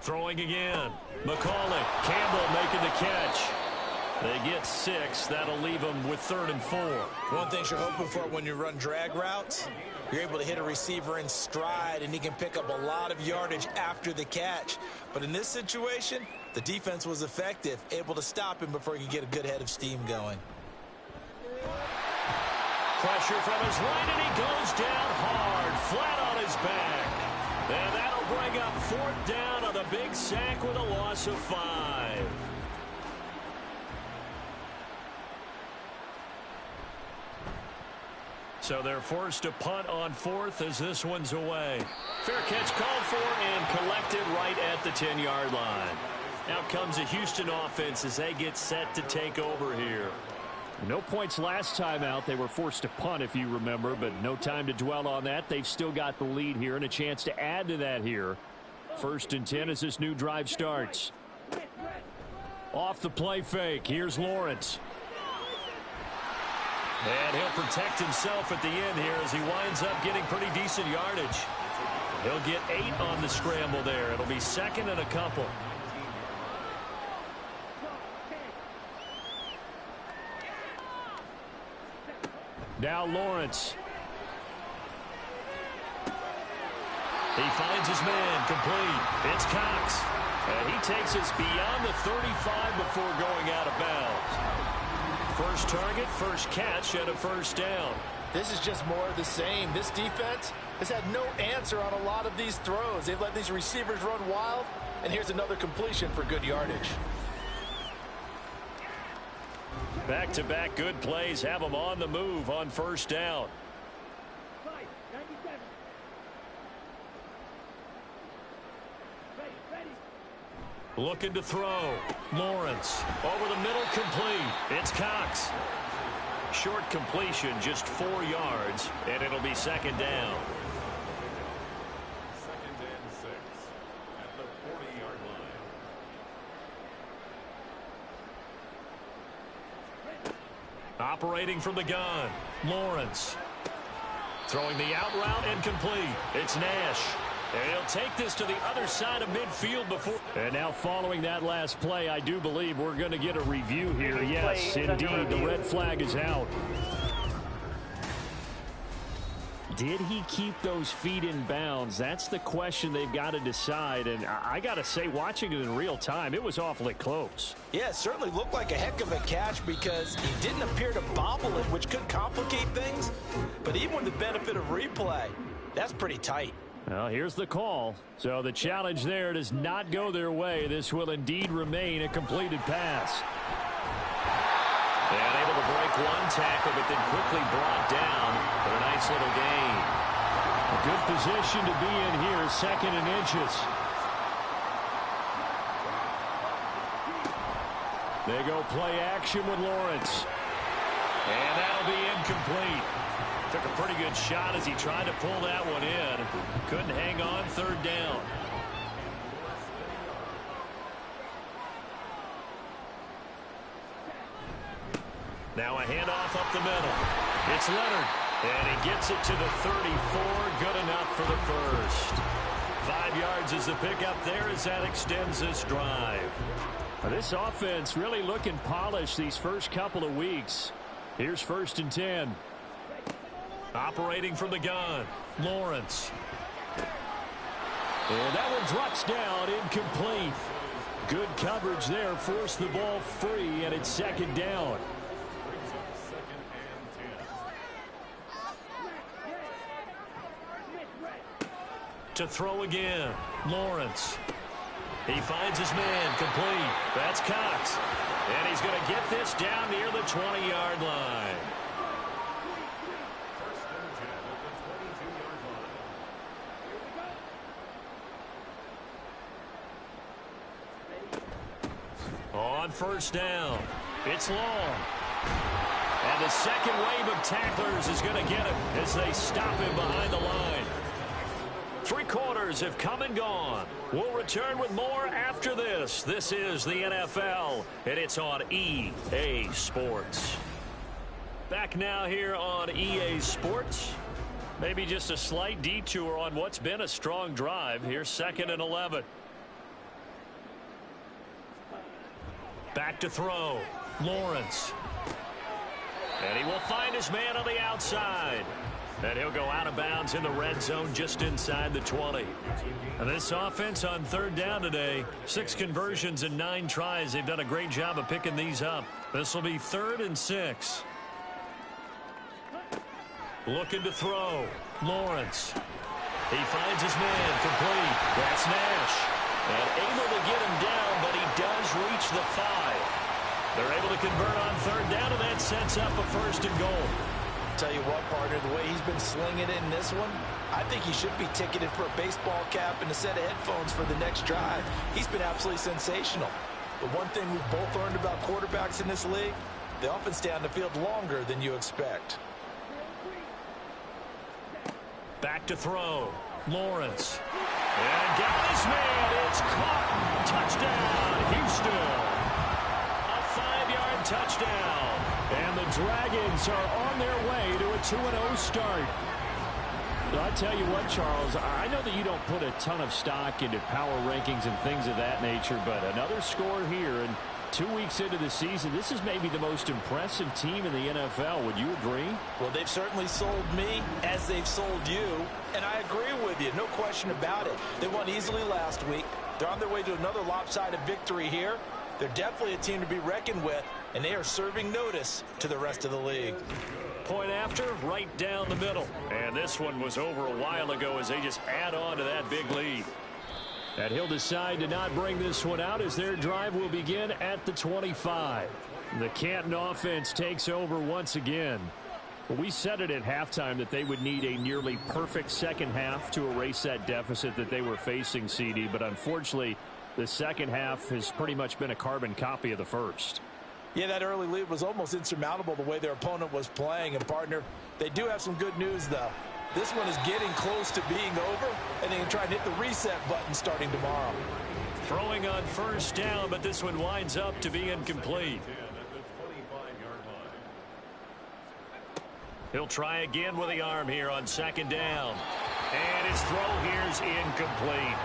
Throwing again. McCauley. Campbell making the catch. They get 6. That'll leave them with 3rd and 4. One thing you're hoping for when you run drag routes, you're able to hit a receiver in stride, and he can pick up a lot of yardage after the catch. But in this situation, the defense was effective, able to stop him before he could get a good head of steam going. Pressure from his right, and he goes down hard, flat on his back. And that'll bring up 4th down on the big sack with a loss of 5. So they're forced to punt on 4th as this one's away. Fair catch called for and collected right at the 10-yard line. Out comes the Houston offense as they get set to take over here. No points last time out. They were forced to punt, if you remember, but no time to dwell on that. They've still got the lead here and a chance to add to that here. 1st and 10 as this new drive starts. Off the play fake. Here's Lawrence. And he'll protect himself at the end here as he winds up getting pretty decent yardage. He'll get 8 on the scramble there. It'll be 2nd and a couple. Now Lawrence. He finds his man, complete. It's Cox. And he takes us beyond the 35 before going out of bounds. First target, first catch, and a first down. This is just more of the same. This defense has had no answer on a lot of these throws. They've let these receivers run wild, and here's another completion for good yardage. Back-to-back good plays have them on the move on first down. Looking to throw. Lawrence. Over the middle, complete. It's Cox. Short completion, just 4 yards, and it'll be 2nd down. 2nd and 6 at the 40-yard line. Operating from the gun. Lawrence. Throwing the out route and complete. It's Nash. And he'll take this to the other side of midfield before. And now following that last play, I do believe we're going to get a review here. Yes, indeed, the red flag is out. Did he keep those feet in bounds? That's the question they've got to decide. And I got to say, watching it in real time, it was awfully close. Yeah, it certainly looked like a heck of a catch because he didn't appear to bobble it, which could complicate things. But even with the benefit of replay, that's pretty tight. Well, here's the call. So the challenge there does not go their way. This will indeed remain a completed pass. And able to break one tackle, but then quickly brought down for a nice little gain. A good position to be in here, 2nd and inches. They go play action with Lawrence. And that'll be incomplete. Took a pretty good shot as he tried to pull that one in. Couldn't hang on, 3rd down. Now a handoff up the middle. It's Leonard. And he gets it to the 34. Good enough for the first. 5 yards is the pickup there as that extends this drive. This offense really looking polished these first couple of weeks. Here's 1st and 10. Operating from the gun, Lawrence. And that one drops down, incomplete. Good coverage there, forced the ball free, and it's 2nd down. To throw again, Lawrence. He finds his man, complete. That's Cox. And he's going to get this down near the 20-yard line. On 1st down, it's long. And the second wave of tacklers is going to get him as they stop him behind the line. 3 quarters have come and gone. We'll return with more after this. This is the NFL, and it's on EA Sports. Back now here on EA Sports. Maybe just a slight detour on what's been a strong drive. Here's 2nd and 11. Back to throw, Lawrence. And he will find his man on the outside. And he'll go out of bounds in the red zone just inside the 20. And this offense on 3rd down today, 6 conversions and 9 tries. They've done a great job of picking these up. This will be 3rd and 6. Looking to throw, Lawrence. He finds his man, complete. That's Nash. And able to get him down, but he does reach the 5. They're able to convert on 3rd down, and that sets up a 1st and goal. Tell you what, partner, the way he's been slinging it in this one, I think he should be ticketed for a baseball cap and a set of headphones for the next drive. He's been absolutely sensational. But one thing we've both learned about quarterbacks in this league, they often stay on the field longer than you expect. Back to throw, Lawrence. And got his man. It's caught. Touchdown, Houston. A 5-yard touchdown. And the Dragons are on their way to a 2-0 start. So I tell you what, Charles, I know that you don't put a ton of stock into power rankings and things of that nature, but another score here, and 2 weeks into the season, this is maybe the most impressive team in the NFL. Would you agree? Well, they've certainly sold me as they've sold you, and I agree with you, no question about it. They won easily last week. They're on their way to another lopsided victory here. They're definitely a team to be reckoned with, and they are serving notice to the rest of the league. Point after, right down the middle. And this one was over a while ago as they just add on to that big lead. And he'll decide to not bring this one out as their drive will begin at the 25. The Canton offense takes over once again. Well, we said it at halftime that they would need a nearly perfect second half to erase that deficit that they were facing, CD, but unfortunately, the second half has pretty much been a carbon copy of the first. Yeah, that early lead was almost insurmountable the way their opponent was playing. And, partner, they do have some good news, though. This one is getting close to being over, and they can try and hit the reset button starting tomorrow. Throwing on first down, but this one winds up to be incomplete. He'll try again with the arm here on second down. And his throw here's incomplete.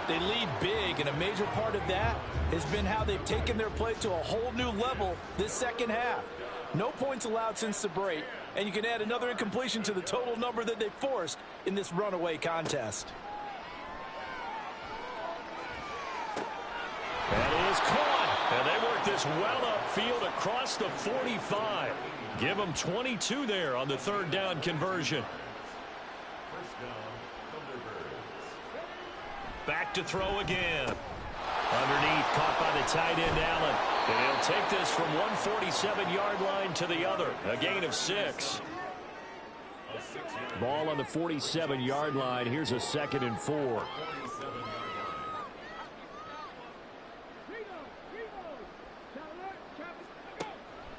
They lead big, and a major part of that has been how they've taken their play to a whole new level this second half. No points allowed since the break, and you can add another incompletion to the total number that they forced in this runaway contest. That is caught. And they work this well upfield across the 45. Give them 22 there on the third down conversion. First down, Thunderbirds. Back to throw again. Underneath, caught by the tight end, Allen. And he'll take this from one 47-yard line to the other. A gain of 6. Ball on the 47-yard line. Here's a 2nd and 4.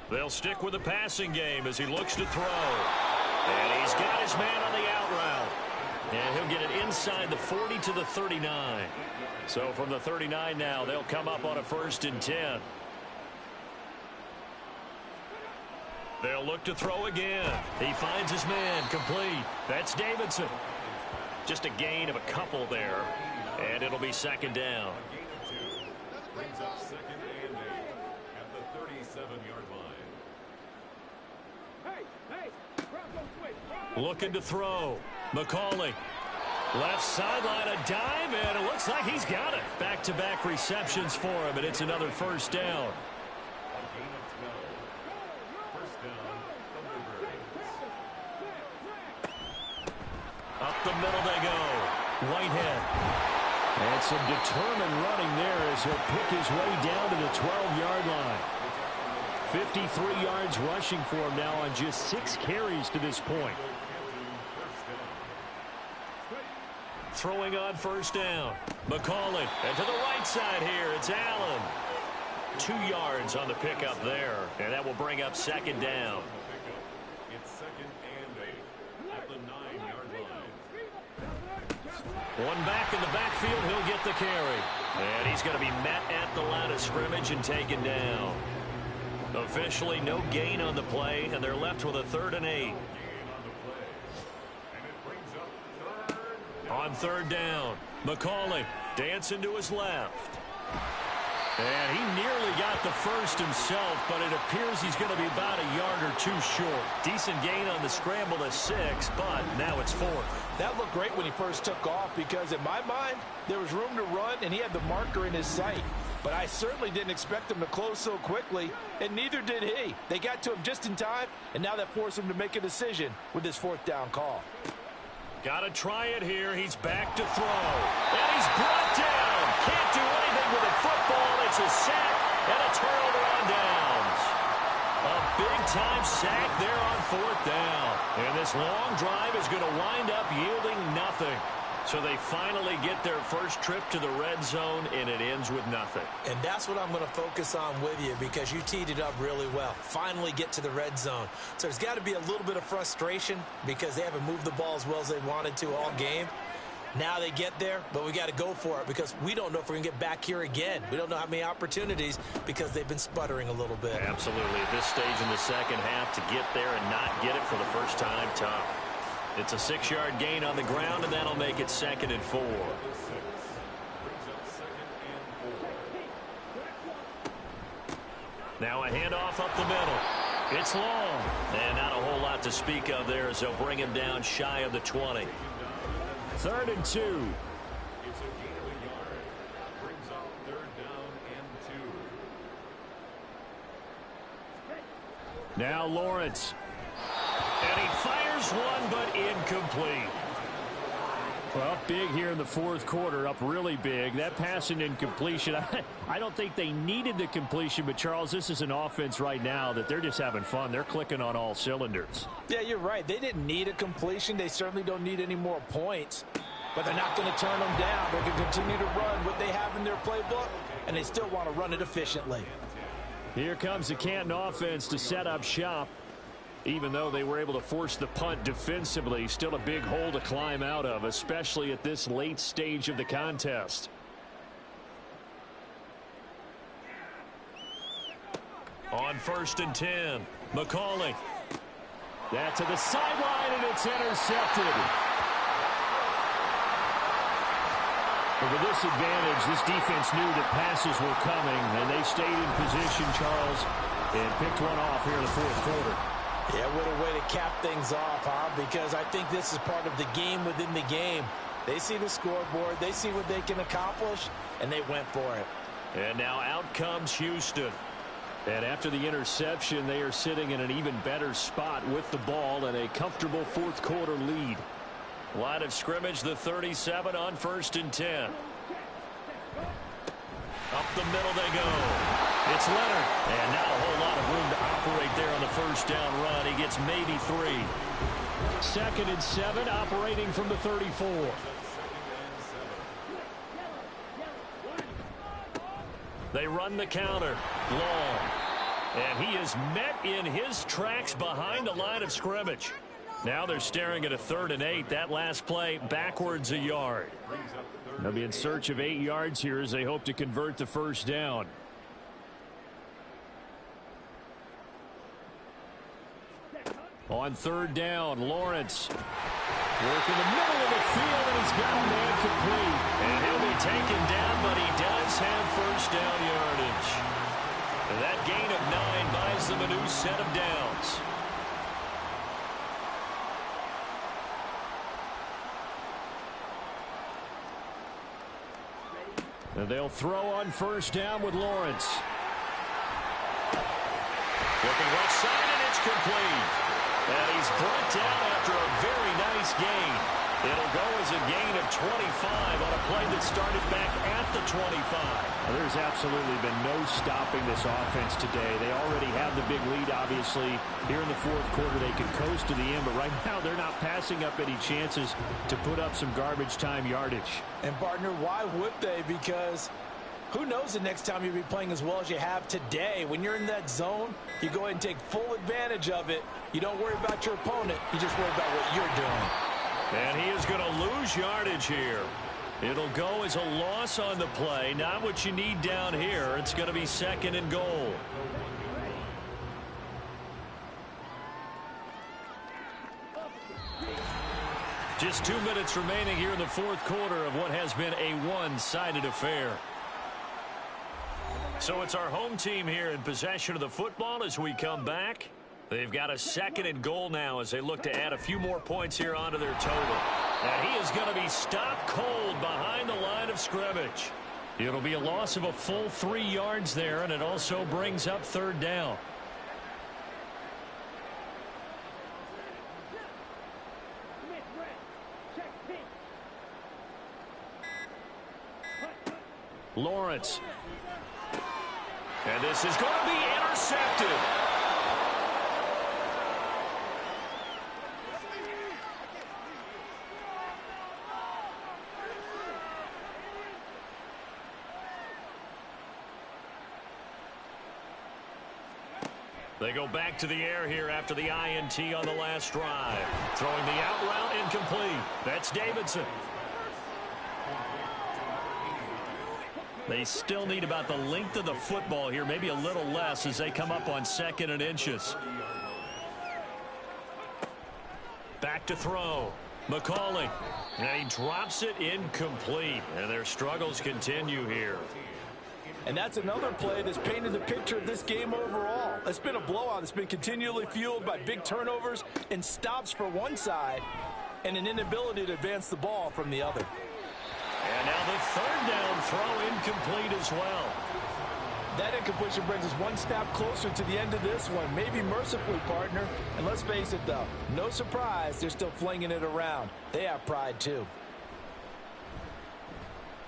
They'll stick with the passing game as he looks to throw. And he's got his man on the out route. And he'll get it inside the 40 to the 39. So from the 39 now, they'll come up on a 1st and 10. They'll look to throw again. He finds his man complete. That's Davidson. Just a gain of a couple there. And it'll be 2nd down. Brings up 2nd and 8 at the 37-yard line. Looking to throw. McCauley. Left sideline, a dive, and it looks like he's got it. Back-to-back receptions for him, and it's another 1st down. A gain of 12. First down, Thunderbirds. Up the middle they go. Whitehead. And some determined running there as he'll pick his way down to the 12-yard line. 53 yards rushing for him now on just 6 carries to this point. Throwing on 1st down. McCauley. And to the right side here, it's Allen. 2 yards on the pickup there. And that will bring up 2nd down. It's 2nd and 8 at the 9-yard line. One back in the backfield, he'll get the carry. And he's going to be met at the line of scrimmage and taken down. Officially no gain on the play, and they're left with a 3rd and 8. On 3rd down, McCauley dancing to his left. And he nearly got the first himself, but it appears he's going to be about a yard or 2 short. Decent gain on the scramble to 6, but now it's 4th. That looked great when he first took off because in my mind, there was room to run and he had the marker in his sight. But I certainly didn't expect him to close so quickly, and neither did he. They got to him just in time, and now that forced him to make a decision with his 4th down call. Got to try it here. He's back to throw. And he's brought down. Can't do anything with a football. It's a sack and a turnover on downs. A big-time sack there on 4th down. And this long drive is going to wind up yielding nothing. So they finally get their first trip to the red zone, and it ends with nothing. And that's what I'm going to focus on with you because you teed it up really well. Finally get to the red zone. So there's got to be a little bit of frustration because they haven't moved the ball as well as they wanted to all game. Now they get there, but we got to go for it because we don't know if we're going to get back here again. We don't know how many opportunities because they've been sputtering a little bit. Absolutely. At this stage in the second half, to get there and not get it for the first time, tough. It's a 6-yard gain on the ground, and that'll make it 2nd and 4. Now a handoff up the middle. It's long. And not a whole lot to speak of there as they'll bring him down shy of the 20. 3rd and 2. It's a gain of a yard. Brings up 3rd down and 2. Now Lawrence. And he fires one, but incomplete. Well, big here in the 4th quarter, up really big. That pass and incompletion, I don't think they needed the completion, but Charles, this is an offense right now that they're just having fun. They're clicking on all cylinders. Yeah, you're right. They didn't need a completion. They certainly don't need any more points, but they're not going to turn them down. They're going to continue to run what they have in their playbook, and they still want to run it efficiently. Here comes the Canton offense to set up shop. Even though they were able to force the punt defensively, still a big hole to climb out of, especially at this late stage of the contest. On 1st and 10, McCauley. That to the sideline, and it's intercepted. But with this advantage, this defense knew that passes were coming, and they stayed in position, Charles. and picked one off here in the fourth quarter. Yeah, what a way to cap things off, huh? Because I think this is part of the game within the game. They see the scoreboard, they see what they can accomplish, and they went for it. And now out comes Houston. And after the interception, they are sitting in an even better spot with the ball and a comfortable fourth quarter lead. Line of scrimmage, the 37 on 1st and 10. Up the middle they go. It's Leonard. And not a whole lot of room to operate there on the first down run. He gets maybe 3. 2nd and 7, operating from the 34. They run the counter. Long. And he is met in his tracks behind the line of scrimmage. Now they're staring at a 3rd and 8. That last play backwards a yard. They'll be in search of 8 yards here as they hope to convert the first down. On 3rd down, Lawrence working the middle of the field, and he's got a man complete. And he'll be taken down, but he does have first down yardage. And that gain of 9 buys them a new set of downs. And they'll throw on first down with Lawrence. Looking left side, and it's complete. And he's brought down after a very nice gain. It'll go as a gain of 25 on a play that started back at the 25. Well, there's absolutely been no stopping this offense today. They already have the big lead, obviously. Here in the fourth quarter, they can coast to the end, but right now they're not passing up any chances to put up some garbage time yardage. And, partner, why would they? Because who knows the next time you'll be playing as well as you have today. When you're in that zone, you go ahead and take full advantage of it. You don't worry about your opponent. You just worry about what you're doing. And he is going to lose yardage here. It'll go as a loss on the play. Not what you need down here. It's going to be 2nd and goal. Just 2 minutes remaining here in the fourth quarter of what has been a one-sided affair. So it's our home team here in possession of the football as we come back. They've got a 2nd and goal now as they look to add a few more points here onto their total. And he is going to be stopped cold behind the line of scrimmage. It'll be a loss of a full 3 yards there, and it also brings up 3rd down. Lawrence. And this is going to be intercepted. They go back to the air here after the INT on the last drive. Throwing the out route incomplete. That's Davidson. They still need about the length of the football here, maybe a little less as they come up on 2nd and inches. Back to throw. McCauley. And he drops it incomplete. And their struggles continue here. And that's another play that's painted the picture of this game overall. It's been a blowout. It's been continually fueled by big turnovers and stops for one side and an inability to advance the ball from the other. And now the 3rd down throw incomplete as well. That incompletion brings us one step closer to the end of this one. Maybe mercifully, partner. And let's face it, though, no surprise, they're still flinging it around. They have pride, too.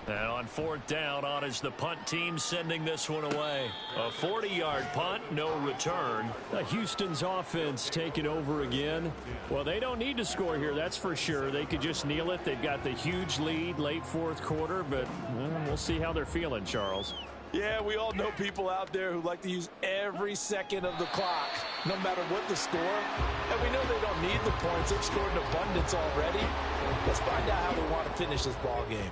And on 4th down, on is the punt team sending this one away. A 40-yard punt, no return. Houston's offense taking over again. Well, they don't need to score here, that's for sure. They could just kneel it. They've got the huge lead late fourth quarter, but we'll see how they're feeling, Charles. Yeah, we all know people out there who like to use every second of the clock, no matter what the score. And we know they don't need the points. They've scored in abundance already. Let's find out how they want to finish this ball game.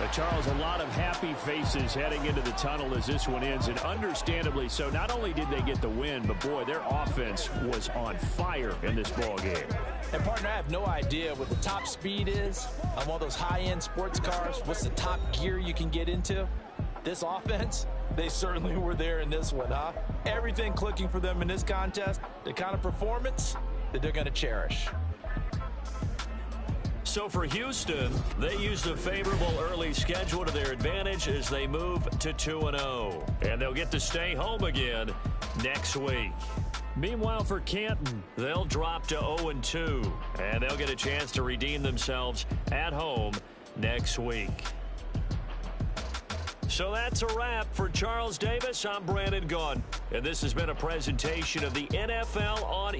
Charles, a lot of happy faces heading into the tunnel as this one ends, and understandably so. Not only did they get the win, but boy, their offense was on fire in this ball game. And partner, I have no idea what the top speed is on one of those high-end sports cars. What's the top gear you can get into? This offense, they certainly were there in this one, huh? Everything clicking for them in this contest, the kind of performance that they're going to cherish. So for Houston, they used a favorable early schedule to their advantage as they move to 2-0. And they'll get to stay home again next week. Meanwhile, for Canton, they'll drop to 0-2. And they'll get a chance to redeem themselves at home next week. So that's a wrap for Charles Davis. I'm Brandon Gaudin. And this has been a presentation of the NFL on